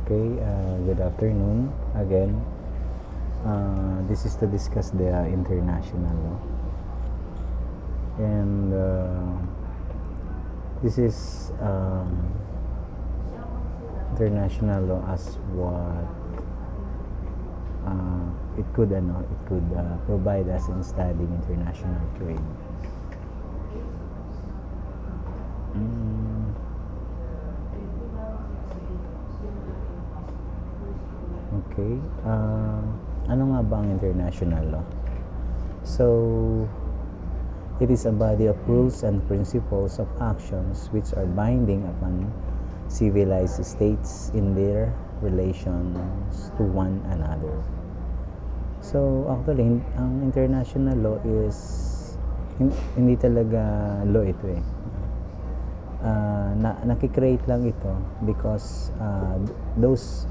Okay, good afternoon again. This is to discuss the international law, and this is international law as what it could provide us in studying international trade. Okay, ano nga ba ang international law? So, it is a body of rules and principles of actions which are binding upon civilized states in their relations to one another. So, actually, ang international law is hindi talaga law ito eh. Nakikreate lang ito because those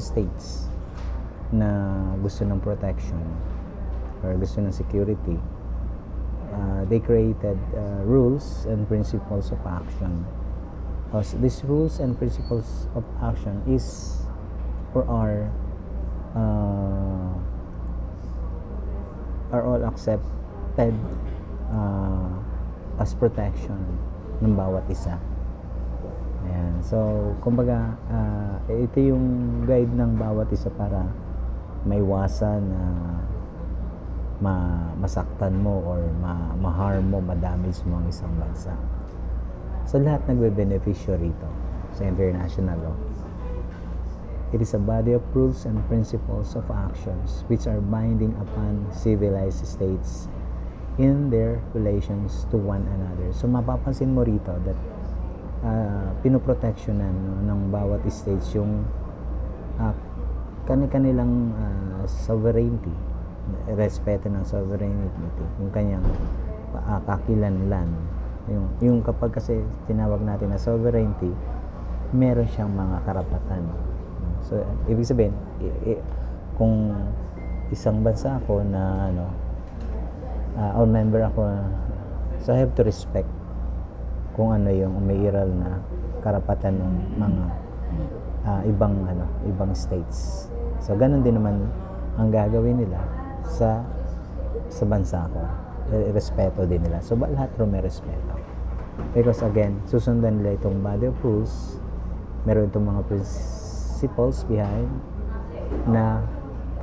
states na gusto ng protection or gusto ng security, they created rules and principles of action. These rules and principles of action is or are all accepted as protection ng bawat isa. Ayan. So, kumbaga, ito yung guide ng bawat isa para maiwasan na masaktan mo or ma-harm mo, ma-damage mo ang isang bansa. So, lahat nagbe-beneficio rito sa international law. It is a body of rules and principles of actions which are binding upon civilized states in their relations to one another. So, mapapansin mo rito that pinoprotectionan ng bawat states yung kanilang sovereignty, respeto ng sovereignty, yung kanyang kakilanlan. Yung kapag kasi tinawag natin na sovereignty, meron siyang mga karapatan. So, ibig sabihin, kung isang bansa ako na or member ako, so I have to respect kung ano yung umiiral na karapatan ng mga ibang states. So ganun din naman ang gagawin nila sa bansa ko. Respeto din nila. So lahat may respeto. Because again, susundan nila itong body of rules, meron itong mga principles behind na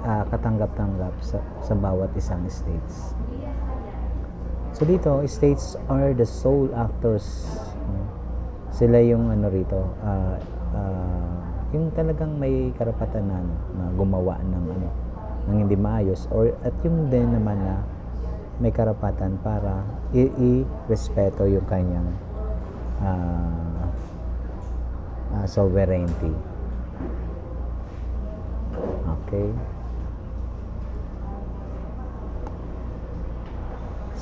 katanggap-tanggap sa bawat isang states. So dito, states are the sole actors. Sila yung rito, yung talagang may karapatan na gumawa ng hindi maayos, at yung din naman na may karapatan para i-respeto yung kanyang sovereignty. Okay.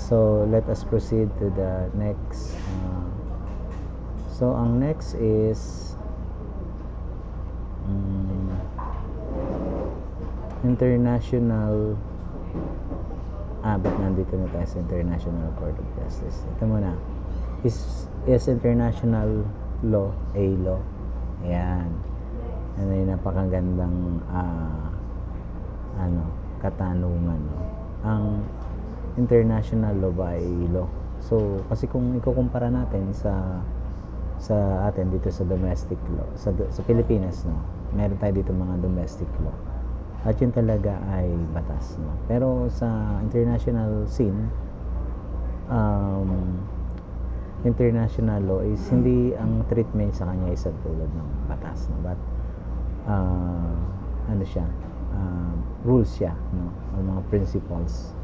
So, let us proceed to the next. So, ang next is international. But nandito na tayo sa International Court of Justice. Ito muna. Is international law a law? Ayan. Ano yung napakagandang katanungan. Ang international law ba ay law? So, kasi kung ikukumpara natin sa atin dito sa domestic law, sa Pilipinas, meron tayo dito mga domestic law. At yun talaga ay batas, Pero sa international scene, international law is hindi ang treatment sa kanya is tulad ng batas, But rules siya, o mga principles,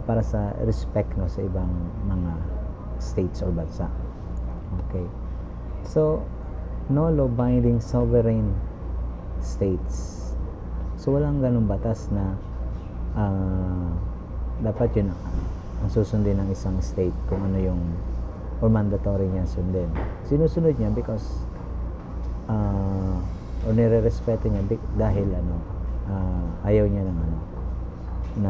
para sa respect sa ibang mga states or bansa. Okay. So, no law binding sovereign states. So, walang ganung batas na dapat yun ang susundin ng isang state kung ano yung or mandatory niya sundin. Sinusunod niya because o nire-respeto niya dahil ayaw niya ng na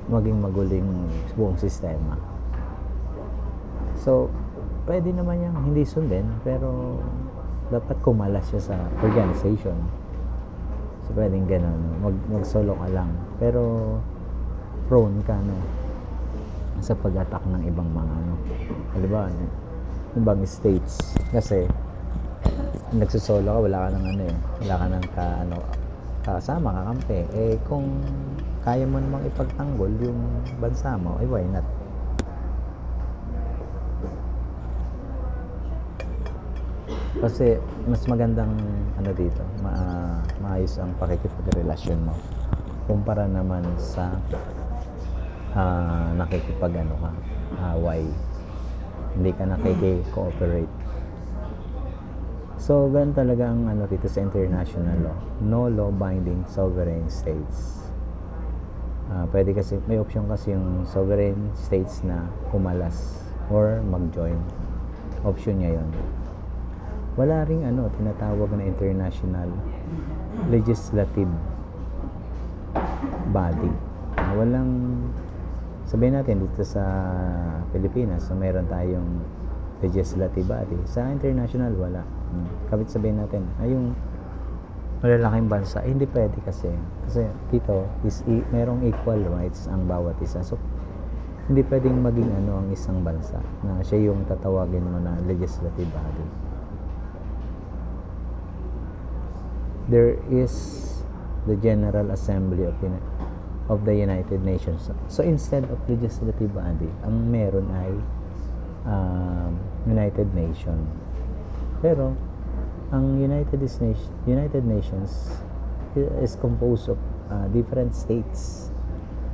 maging maguling buong sistema. So, pwede naman yung hindi sundin, pero dapat kumalas siya sa organization. So, pwedeng gano'n, mag-solo ka lang. Pero, prone ka, no, sa pag-attack ng ibang mga, ano, halimbawa, ibang states. Kasi, nagsusolo ka, wala ka ng ano eh, wala ka ng kasama, kakampi. Eh, kung kaya mo namang ipagtanggol yung bansa mo, eh, why not? Kasi mas magandang ano dito, maayos ang pakikipagrelasyon mo kumpara naman sa nakikipag ano ka, away. Hindi ka nakiki-cooperate. So, ganun talaga ang ano dito sa international law. No law binding sovereign states. Pwede kasi, may option kasi yung sovereign states na kumalas or mag-join. Option niya yun. Wala ring ano, tinatawag na international legislative body. Walang, sabihin natin dito sa Pilipinas, so meron tayong legislative body. Sa international, wala. Kapit sabihin natin, ay yung malalaking bansa, hindi pwede kasi dito is merong equal rights ang bawat isa. So, hindi pwedeng maging ano ang isang bansa na siya yung tatawagin mo na legislative body. There is the General Assembly of the United Nations. So instead of legislative body, ang meron ay United Nations. Pero ang United Nations is composed of different states.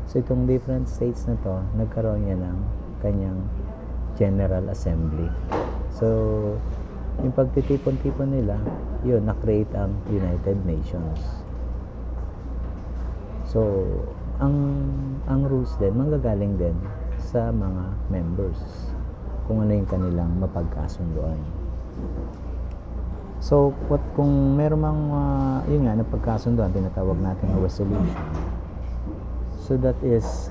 So itong different states na to, nagkaroon niya ng kanyang General Assembly. So yung pagtitipon-tipon nila, yun, na-create ang United Nations. So, ang rules din, manggagaling din sa mga members kung ano yung kanilang mapagkasunduan. So, kung meron mang, yun nga, napagkasunduan, tinatawag natin na resolution. So, that is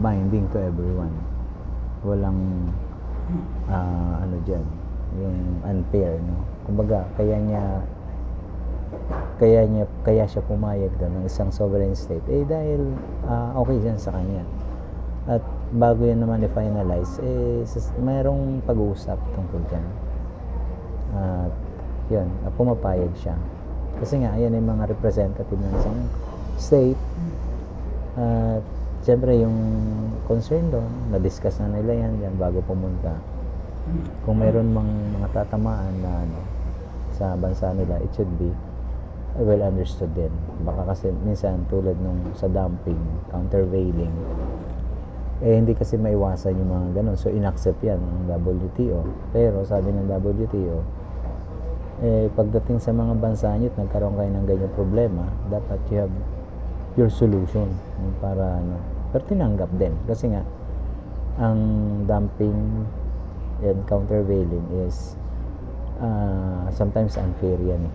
binding to everyone. Walang, ano dyan, yung unfair, no? Kumbaga, kaya siya pumayag doon ng isang sovereign state dahil okay yan sa kanya. At bago yan naman i-finalize, mayroong pag-uusap tungkol dyan. At yun, pumapayag siya. Kasi nga, ayan yung mga representative ng isang state. At siyempre, yung concern doon, na-discuss na nila yan bago pumunta. Kung mayroon mang mga tatamaan na sa bansa nila, it should be well understood din. Baka kasi minsan tulad nung sa dumping, countervailing, hindi kasi maiwasan yung mga ganun. So inaccept yan ng WTO. Pero sabi ng WTO, pagdating sa mga bansa nyo at nagkaroon kayo ng ganyan problema, dapat you have your solution para pero tinanggap din. Kasi nga, ang dumping and countervailing is sometimes unfair yan.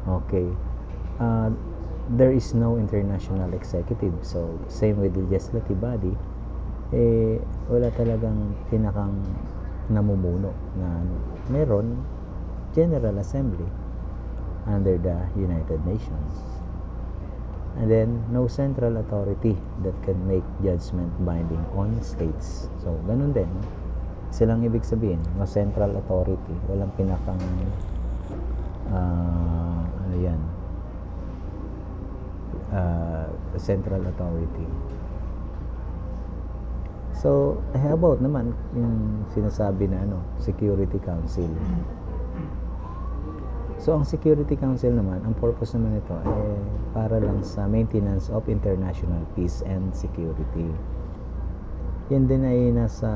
Okay. There is no international executive. So, same with the legislative body. Wala talagang pinakang namumuno na meron General Assembly under the United Nations. And then, no central authority that can make judgment binding on states. So, ganun din. Silang ibig sabihin, no central authority. Walang pinakang, central authority. So, how about naman yung sinasabi na Security Council. So, ang Security Council naman, ang purpose naman nito para lang sa maintenance of international peace and security. Yan din ay nasa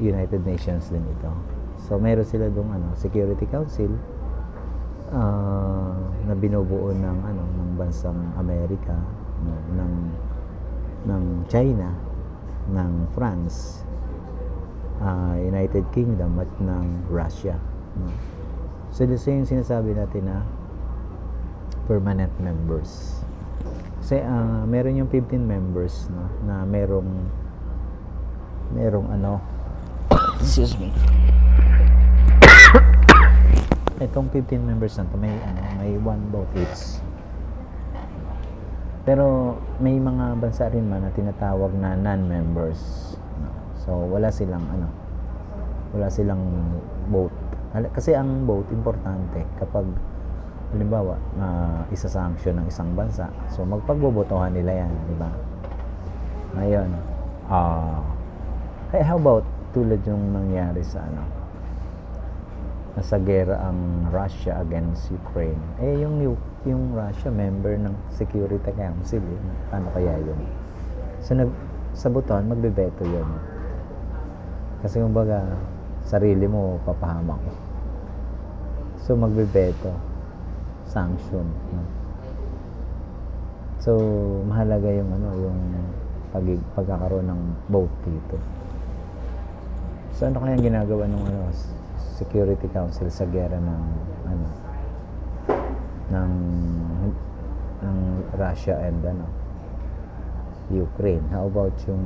United Nations din ito. So, meron sila dong Security Council na binubuo ng bansang Amerika, ng China, ng France, United Kingdom at ng Russia. So, the same sinasabi natin na permanent members. Kasi meron yung 15 members na merong merong ano, excuse me. Itong 15 members na to, may one vote each. Pero may mga bansa rin man na tinatawag na non-members. No? So wala silang vote. Kasi ang vote importante kapag halimbawa isa-sanction ng isang bansa. So magpagbobotohan nila yan, di ba? Ngayon, kaya how about tulad yung nangyari sa nasa gera ang Russia against Ukraine. Yung Russia member ng Security Council. Paano kaya yun? So sa buton magbebeto yun. Kasi kumbaga sarili mo papahamak. So magbebeto, sanction. So mahalaga yung yung pagkakaroon ng vote dito. So ano kaya ginagawa ng Security Council sa gera ng Russia and Ukraine? How about yung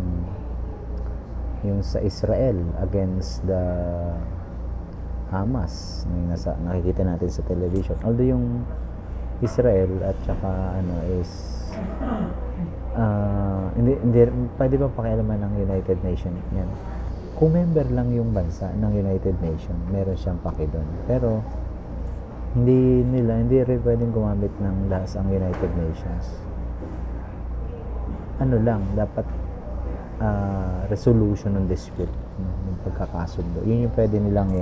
sa Israel against the Hamas na nakikita natin sa television? Although yung Israel at saka is hindi pwede ba pakialaman ng United Nations yan? Kung member lang yung bansa ng United Nations, meron siyang paki doon. Pero hindi rin pwedeng gumamit ng lahas ang United Nations. Dapat resolution ng dispute, ng pagkakasundo. Yun yung pwede nilang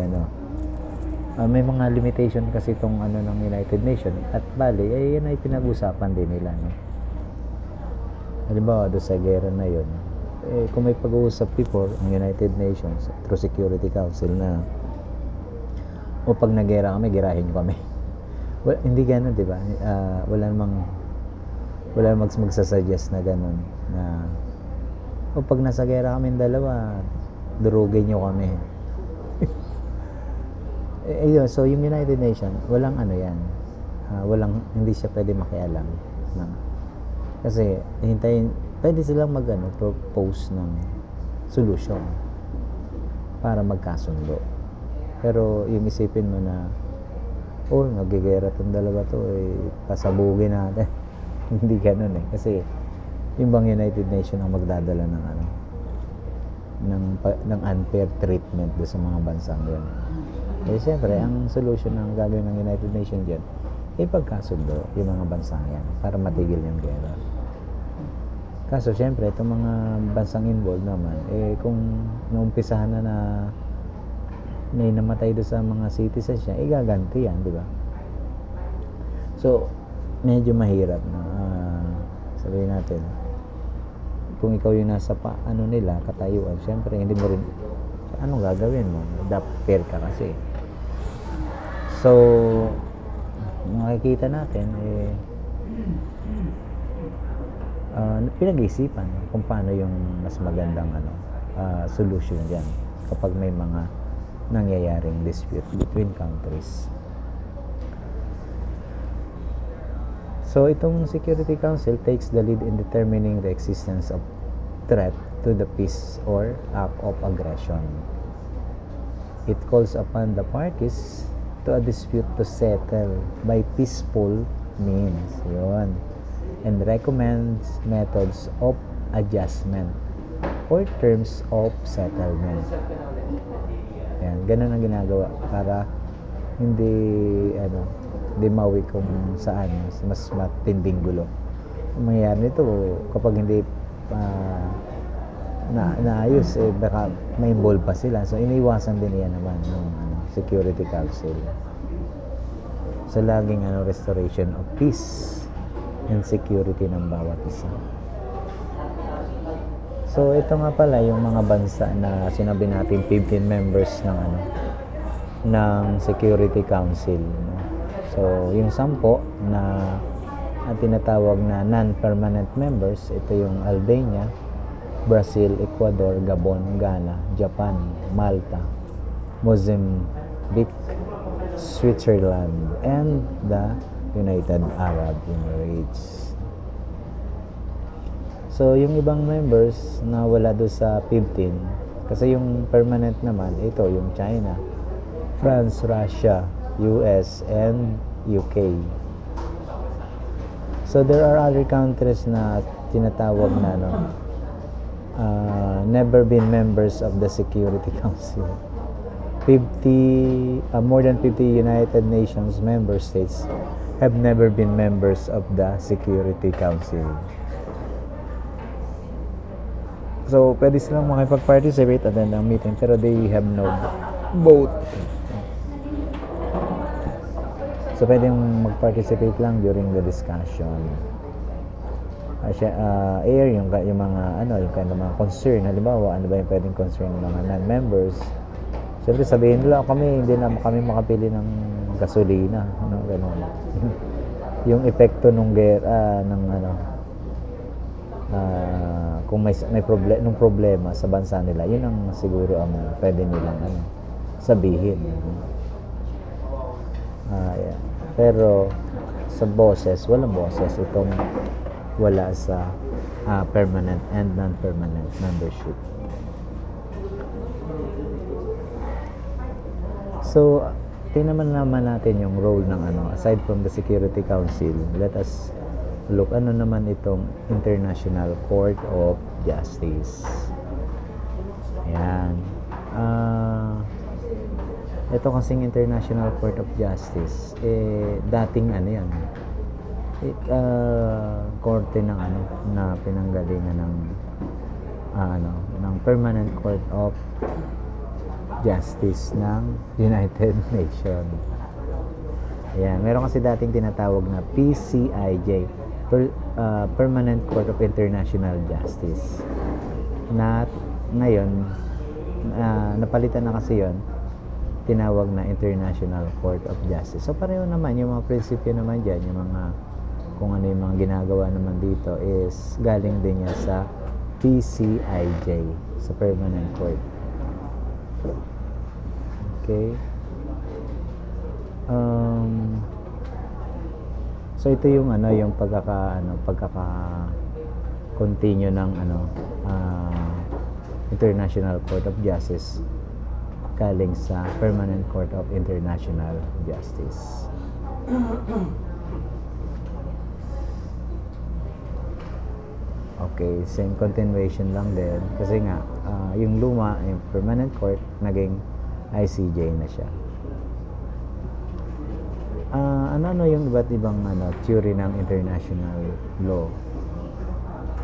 may mga limitation kasi itong ng United Nations. At bali, yan ay pinag-usapan din nila. No? Halimbawa, doon sa gera na yun, kung may pag-uusap before ang United Nations through Security Council na pag nagera kami, girahin nyo kami. Well, hindi gano'n, di ba? Wala namang magsasuggest na gano'n na pag nasa gera kami dalawa, durugin nyo kami. So yung United Nations, walang yan. Hindi siya pwede makialam. Kasi pwede silang propose ng solution para magkasundo. Pero yung isipin mo na nagigera tong dalawa to, pasabugin natin. Hindi ganun kasi yung bang United Nations ang magdadala ng unfair treatment do sa mga bansang yun. Siyempre, ang solution ng gagawin ng United Nations dyan pagkasundo yung mga bansang yan para matigil yung gera. Kaso siyempre, itong mga bansang involved naman, kung naumpisahan na may namatay doon sa mga citizens niya, gaganti yan, di ba? So, medyo mahirap na sabihin natin, kung ikaw yung nasa nila, katayuan, siyempre, hindi mo rin, anong gagawin mo? Dapat fair ka kasi. So, makikita natin, pinag-iisipan kung paano yung mas magandang solution dyan kapag may mga nangyayaring dispute between countries. So itong Security Council takes the lead in determining the existence of threat to the peace or act of aggression. It calls upon the parties to a dispute to settle by peaceful means. Yun. And recommends methods of adjustment or terms of settlement. Yan, ganun ang ginagawa para hindi mawi kung saan mas matinding gulo. Ang mangyayari nito kapag hindi naayos, baka may involve pa sila. So iniiwasan din yan naman ng Security Council. So laging restoration of peace and security ng bawat isa. So ito nga pala yung mga bansa na sinabi natin 15 members ng Security Council. So yung 10 na tinatawag na non-permanent members, ito yung Albania, Brazil, Ecuador, Gabon, Ghana, Japan, Malta, Mozambique, Switzerland, and the United Arab Emirates. So yung ibang members na wala doon sa 15, Kasi yung permanent naman, ito yung China, France, Russia, US, and UK. So there are other countries na tinatawag na never been members of the Security Council. More than 50 United Nations member states have never been members of the Security Council. So, pwede silang makipag-participate at then ang meeting, pero they have no vote. So, pwedeng mag-participate lang during the discussion. Air yung mga yung kind of mga concern. Halimbawa, ano ba yung pwedeng concern ng mga non-members? Siyempre, sabihin nila, hindi na kami makapili ng gasolina. Ganun. Yung epekto nung kung may problema sa bansa nila, yun ang siguro ang pwede nilang sabihin. Yeah. Pero sa boses, walang boses itong wala sa permanent and non-permanent membership. So, tingnan naman natin yung role ng aside from the Security Council, let us look naman itong International Court of Justice. Ayan. Ito kasing International Court of Justice, dating yan, korte ng na pinanggalingan ng Permanent Court of Justice ng United Nations. Ayan, meron kasi dating tinatawag na PCIJ, Permanent Court of International Justice. Na ngayon napalitan na kasi 'yon, tinawag na International Court of Justice. So pareho naman yung mga prinsipyo naman diyan, yung mga kung ano yung mga ginagawa naman dito is galing din niya sa PCIJ, sa Permanent Court. Okay. So ito yung yung pagkaka-continue ng International Court of Justice galing sa Permanent Court of International Justice. Okay, same continuation lang din kasi nga yung luma, yung Permanent Court naging ICJ na siya. Ano yung iba't ibang theory ng international law?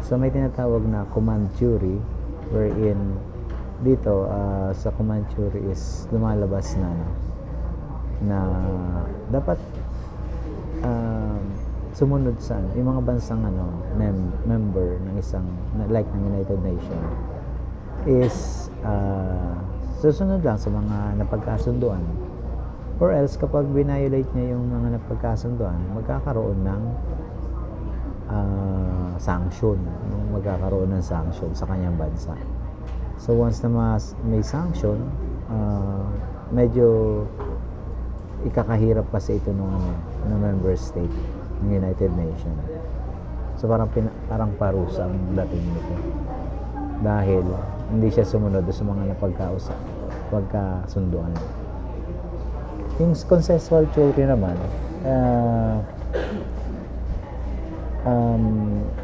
So may tinatawag na command theory, wherein dito sa command theory is lumalabas na dapat sumunod sa yung mga bansang member ng isang like ng United Nations is susunod lang sa mga napagkasunduan, or else kapag binayolate niya yung mga napagkasunduan, magkakaroon ng sanction, sa kanyang bansa. So once na may sanction, medyo ikakahirap kasi ito ng member state ng United Nations. So parang parusa ang dating nito dahil hindi siya sumunod sa mga pagkasunduan. Yung consensual theory naman,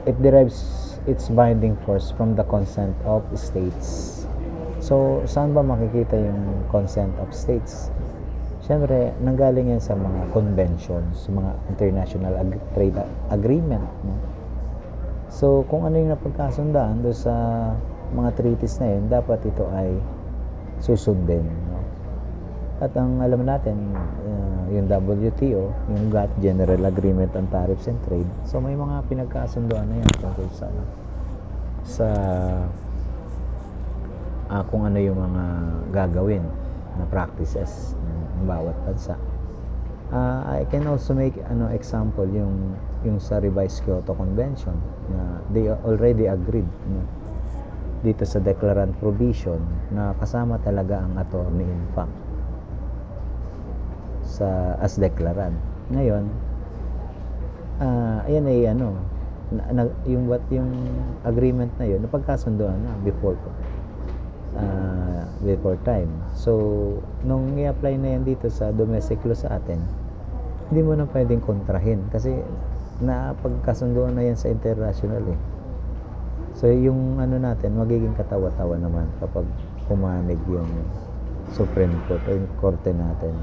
it derives its binding force from the consent of states. So, saan ba makikita yung consent of states? Siyempre, nanggaling yan sa mga conventions, sa mga international trade agreement. No? So, kung ano yung napagkasundaan doon sa mga treaties na yun, dapat ito ay susundin. No? At ang alam natin, yung WTO, yung GATT, General Agreement on Tariffs and Trade. So may mga pinagkasunduan na yan tungkol sa kung ano yung mga gagawin na practices ng bawat bansa. I can also make example yung sa revised Kyoto Convention na they already agreed dito sa declarant provision na kasama talaga ang attorney in fact as declarant. Ngayon, ayan ay yung agreement na yun napagkasunduan na before before time. So, nung i-apply na yan dito sa domestic law sa atin, hindi mo na pwedeng kontrahin kasi napagkasunduan na yan sa international eh. So, yung ano natin, magiging katawa-tawa naman kapag pumanig yung Supreme Court o yung korte natin.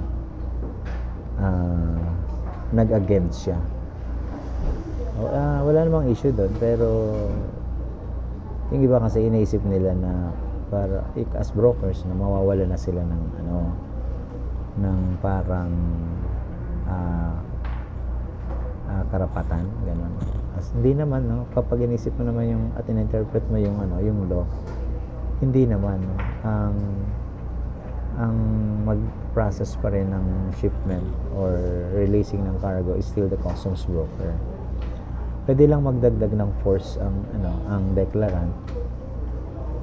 Nag-against siya. Wala namang issue doon, pero yung iba kasi iniisip nila na para as brokers na mawawala na sila ng ng parang karapatan, gano'n. Hindi naman, no? Kapag inisip mo naman yung at in-interpret mo yung yung law, hindi naman, no? Ang mag-process pa rin ng shipment or releasing ng cargo is still the customs broker. Pwede lang magdagdag ng force ang declarant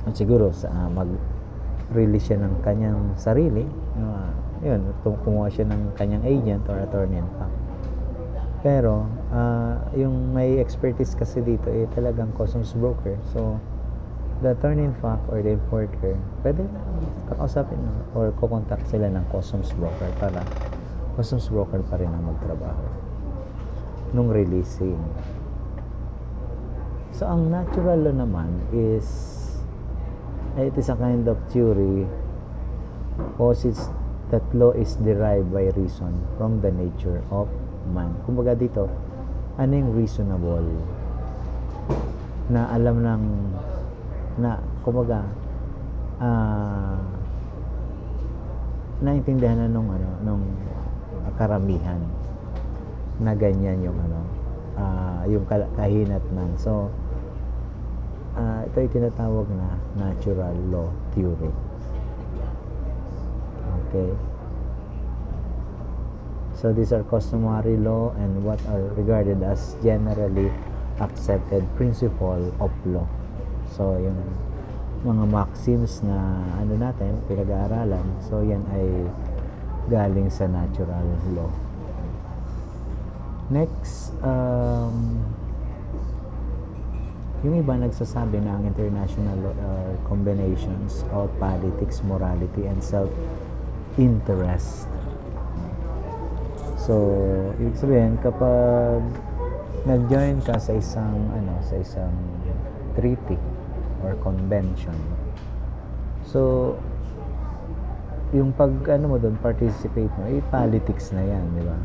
at siguro sa mag-release siya ng kanyang sarili, yun, kumuha siya ng kanyang agent or attorney in fact. Pero yung may expertise kasi dito talagang customs broker. So the attorney in fact or the importer, pwede kakausapin or kukontak sila ng customs broker para customs broker pa rin ang magtrabaho nung releasing. So ang natural law naman is it is a kind of theory posits that law is derived by reason from the nature of man. Kumbaga dito, ano yung reasonable na alam na kumbaga naintindihan na nung karamihan na ganyan yung yung kahinatnan. So ito ay tinatawag na natural law theory. Okay, so these are customary law and what are regarded as generally accepted principle of law. So yung mga maxims na natin pinag-aaralan, so yan ay galing sa natural law. Next, yung iba nagsasabi na ang international law are combinations of politics, morality, and self-interest. So, ibig sabihin, kapag nag-join ka sa isang treaty or convention, so yung pag mo doon, participate mo, politics na yan, di ba?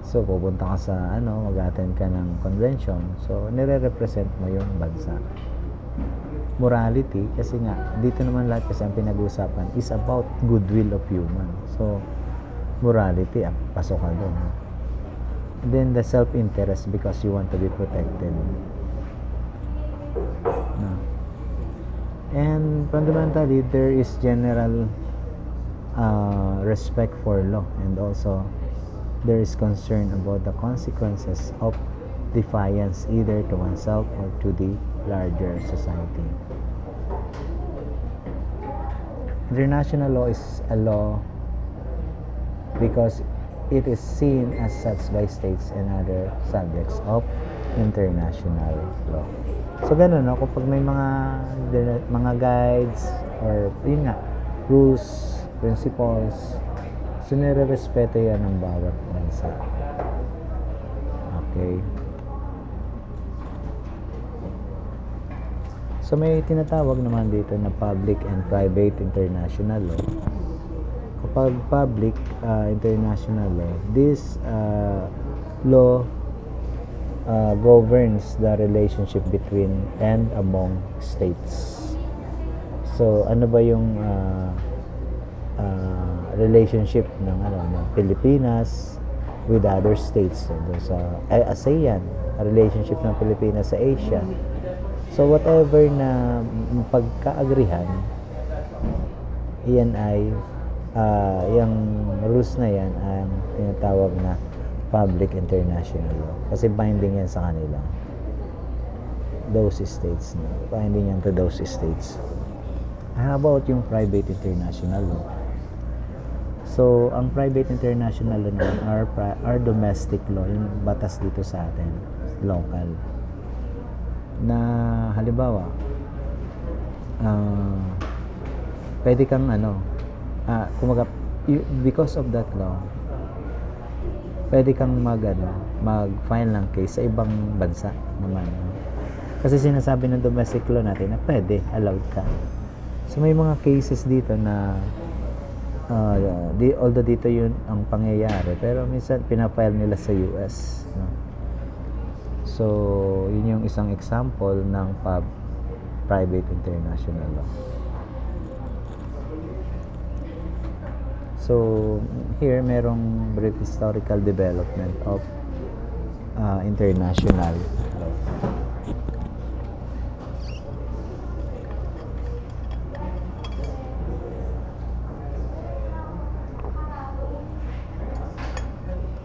So, pupunta ka sa mag-attend ka ng convention. So, nire-represent mo yung bansa. Morality, kasi nga, dito naman lahat kasi ang pinag-uusapan is about goodwill of human. So, morality, pasok ka doon. Then, the self-interest because you want to be protected. No. And, fundamentally, there is general respect for law and also there is concern about the consequences of defiance either to oneself or to the larger society. International law is a law because it is seen as such by states and other subjects of international law. So ganun, no? Kapag may mga guides or yun nga, rules, principles, so nire-respeto yan ng bawat bansa. Okay. So may tinatawag naman dito na public and private international law. Kapag public international law, this law governs the relationship between and among states. So ano ba yung relationship ng Pilipinas with other states? So sa ASEAN, a relationship ng Pilipinas sa Asia. So whatever na pagkaagrihan, yan ay yung rules na yan ang tinatawag na public international law kasi binding yan sa kanila, those states na binding yan to those states. How about yung private international law? So ang private international law naman are domestic law, yung batas dito sa atin, local, na halimbawa pwede kang kumaga, because of that law, pwede kang mag-file ng case sa ibang bansa naman. Kasi sinasabi ng domestic law natin na pwede, allowed ka. So may mga cases dito na although dito yun ang pangyayari, pero minsan pinafile nila sa US, no? So yun yung isang example ng private international law. So here merong brief historical development of international law.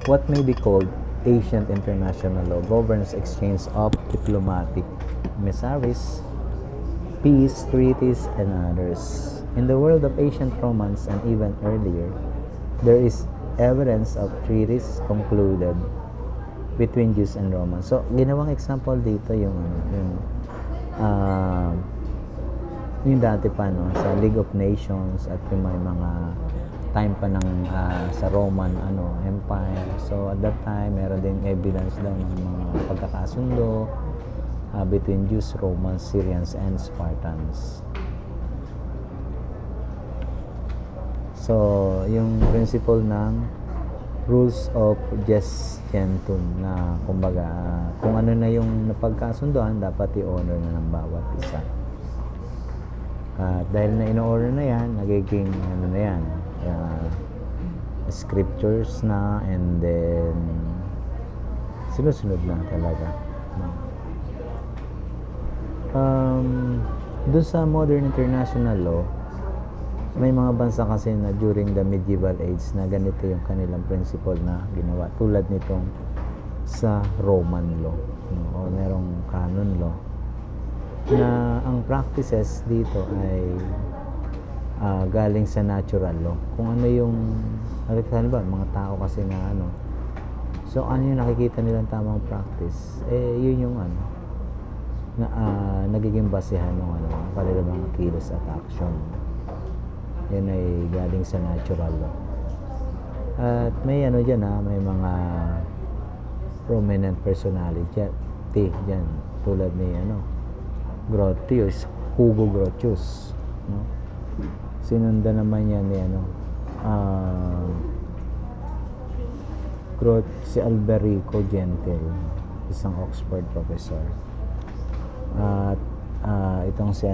What may be called ancient international law governs exchange of diplomatic emissaries, peace treaties, and others. In the world of ancient Romans and even earlier, there is evidence of treaties concluded between Jews and Romans. So, ginawang example dito yung dati pa, no, sa League of Nations at yung may mga time pa ng sa Roman Empire. So at that time meron din evidence daw ng mga pagkakasundo between Jews, Romans, Syrians, and Spartans. So yung principle ng rules of jus gentium na kumbaga kung ano na yung napagkasundoan, dapat i-honor na ng bawat isa. Dahil na in-honor na yan, nagiging na yan, scriptures na, and then sunod-sunod na talaga. Doon sa modern international law, may mga bansa kasi na during the medieval age na ganito yung kanilang principle na ginawa, tulad nitong sa Roman law, no? O merong canon law na ang practices dito ay galing sa natural law. Kung ano yung ba, mga tao kasi na so ano yung nakikita nilang tamang practice, yun yung na nagiging basehan ng kanilang mga kilos at action. Yan ay galing sa natural law. At may dyan may mga prominent personality dyan, tulad ni Grotius, Hugo Grotius, no? Sinundan naman yan ni si Alberico Gentil, isang Oxford professor. At itong si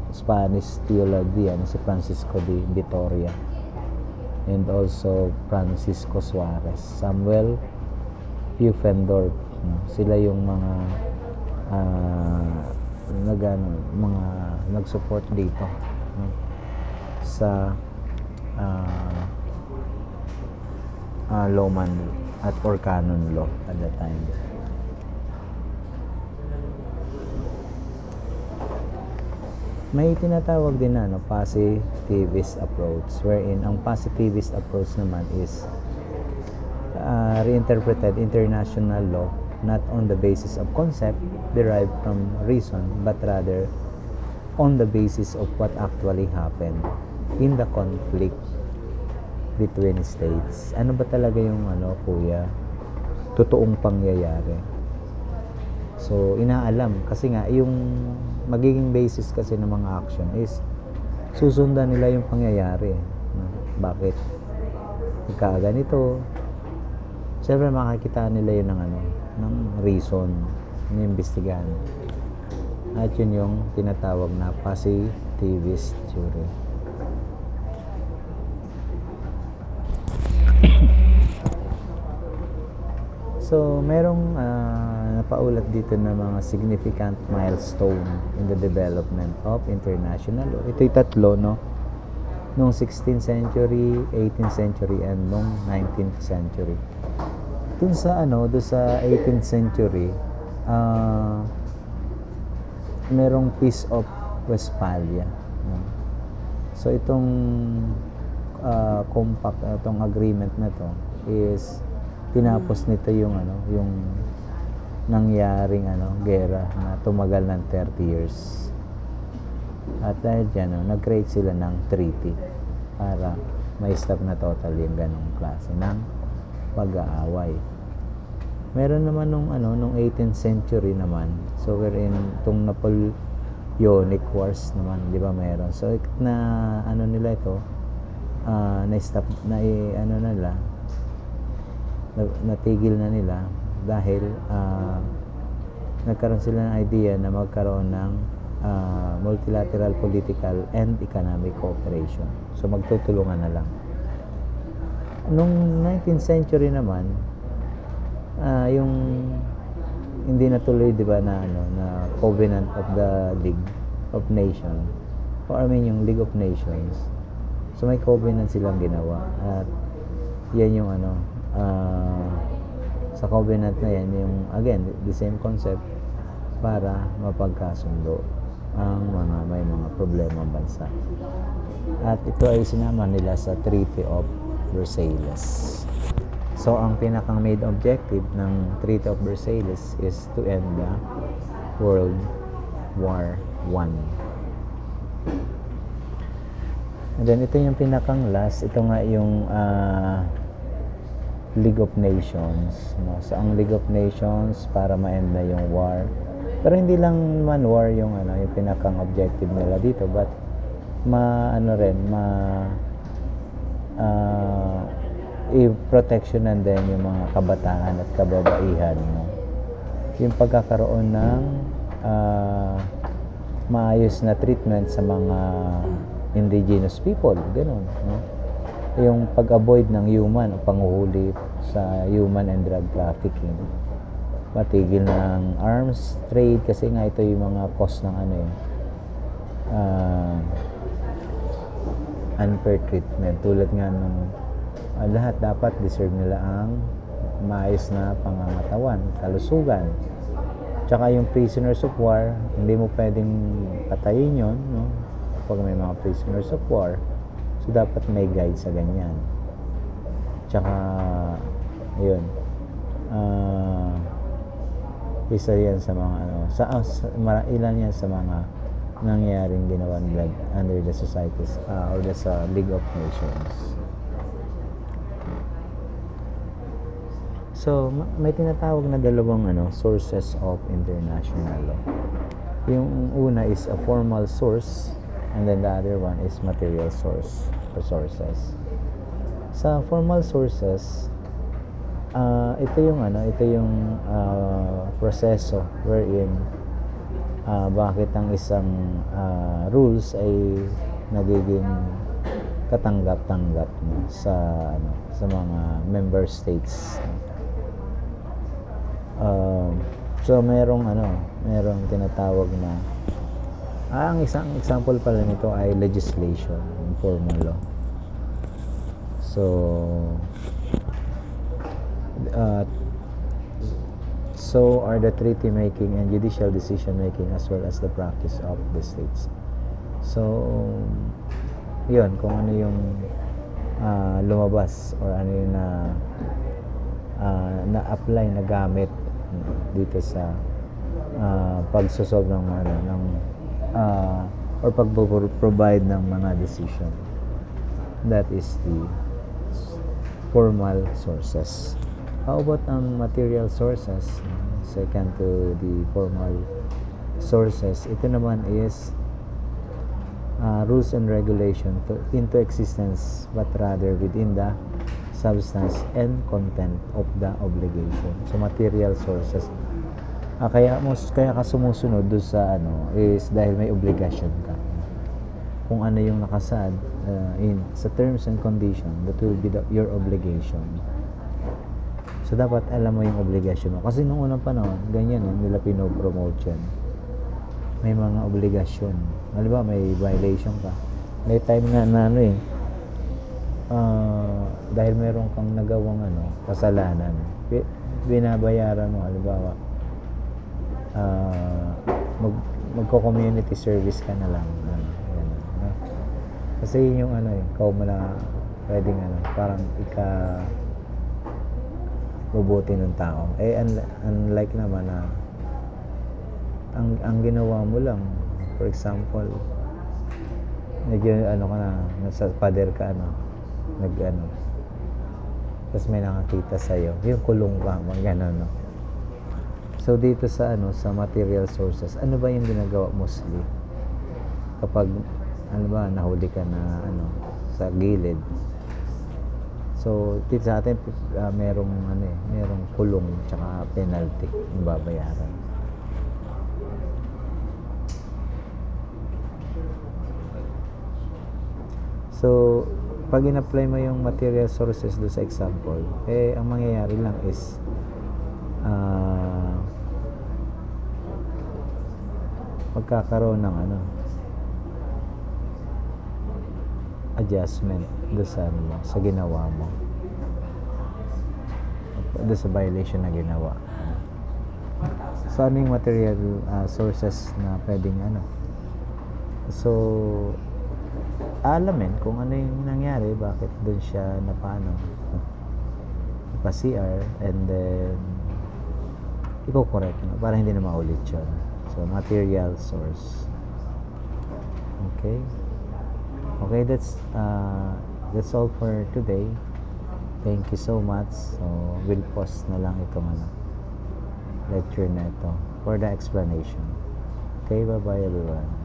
Spanish theologian si Francisco de Vitoria, and also Francisco Suarez, Samuel Pufendorf, no? Sila yung mga mga nag-support dito, no? Sa Roman or canon law at that time. May tinatawag din na positivist approach, wherein ang positivist approach naman is reinterpreted international law not on the basis of concept derived from reason, but rather on the basis of what actually happened in the conflict between states. Ano ba talaga yung kuya, totoong pangyayari? So inaalam kasi nga yung magiging basis kasi ng mga action is susundan nila yung pangyayari, no? Bakit nagkaganito? Siyempre makikita nila yun ng reason, inimbestigahan. At yun yung tinatawag na positivist theory. So, merong napaulat dito na mga significant milestone in the development of international law. Ito'y tatlo, no? Noong 16th century, 18th century, and noong 19th century. Dun sa 18th century, merong Peace of Westphalia, no? So, itong compact, itong agreement na to is tinapos nito yung nangyaring gera na tumagal ng 30 years. At dahil dyan, nag-create sila ng treaty para ma-stop na total yung ganong klase ng pag-aaway. Meron naman nung 18th century naman, so wherein itong Napoleonic Wars naman, di ba meron? So na nila ito, na-stop, natigil na nila dahil nagkaroon sila ng idea na magkaroon ng multilateral political and economic cooperation. So magtutulungan na lang. Nung 19th century naman, yung hindi natuloy, di ba, na Covenant of the League of Nations, or yung League of Nations. So may covenant silang ginawa, at yan yung sa covenant na yan, yung again the same concept, para mapagkasundo ang may mga problema ang bansa. At ito ay sinama nila sa Treaty of Versailles. So ang pinakang main objective ng Treaty of Versailles is to end the World War I. And then ito yung pinakang last, ito nga yung League of Nations, no? So ang League of Nations, para ma-end na yung war. Pero hindi lang man war yung yung pinakang objective nila dito, but i-protectionan din yung mga kabataan at kababaihan, no? Yung pagkakaroon ng maayos na treatment sa mga indigenous people, ganun, no? Yung pag-avoid ng human o panguhuli sa human and drug trafficking, patigil ng arms trade, kasi nga ito yung mga cause ng unfair treatment, tulad nga ng lahat dapat deserve nila ang maayos na pangangatawan, kalusugan. Tsaka yung prisoners of war, hindi mo pwedeng patayin yon, no? Pag may mga prisoners of war, so dapat may guide sa ganyan. Tsaka yun, isa yan sa mga ilan yan sa mga nangyaring ginawa nila under the societies or the League of Nations. So may tinatawag na dalawang sources of international law. Yung una is a formal source, and then the other one is material source or sources. Sa formal sources, ito yung proseso wherein bakit ang isang rules ay nagiging katanggap-tanggap sa mga member states. So merong tinatawag na ang isang example pala nito ay legislation, formal law. So are the treaty making and judicial decision making, as well as the practice of the states. So yun, kung ano yung lumabas or ano yung na-apply, na gamit dito sa pagsosolve ng or pag-provide ng mga decision. That is the formal sources. How about ang material sources? Second to the formal sources, ito naman is rules and regulation into existence, but rather within the substance and content of the obligation. So material sources, kaya ka sumusunod doon sa is dahil may obligasyon ka. Kung ano yung nakasaad sa terms and condition, that will be your obligation. So dapat alam mo yung obligasyon mo, kasi nung unang panahon ganyan nila pinopromote yan. May mga obligasyon, halimbawa may violation ka, may time na dahil meron kang nagawang kasalanan, binabayaran mo, halimbawa magko-community service ka na lang, kasi yun yung ikaw mo na pwedeng parang bubuti ng tao. Unlike naman na ang ginawa mo lang, for example, medyo ano ka na, nasa pader ka, ano, nag ano, tapos may nakakita sa'yo, yung kulong ka, mga gano'n, no? So, dito sa ano, sa material sources, ano ba yung ginagawa mostly? Kapag, ano ba, nahuli ka na, ano, sa gilid. So, dito sa atin, merong, ano eh, merong kulong, tsaka penalty, yung babayaran. So, pag in-apply mo yung material sources do sa example, eh, ang mangyayari lang is, magkakaroon ng ano, adjustment do sa ano mo, sa ginawa mo, do sa violation na ginawa. So, ano yung material sources na pwedeng ano? So, alamin kung ano yung nangyari, bakit dun siya napaano, pa-CR, and then i-correct, no? Para hindi na maulit yun. So, material source. Okay? Okay, that's all for today. Thank you so much. So, we'll post na lang itong ano, lecture na ito for the explanation. Okay, bye-bye everyone.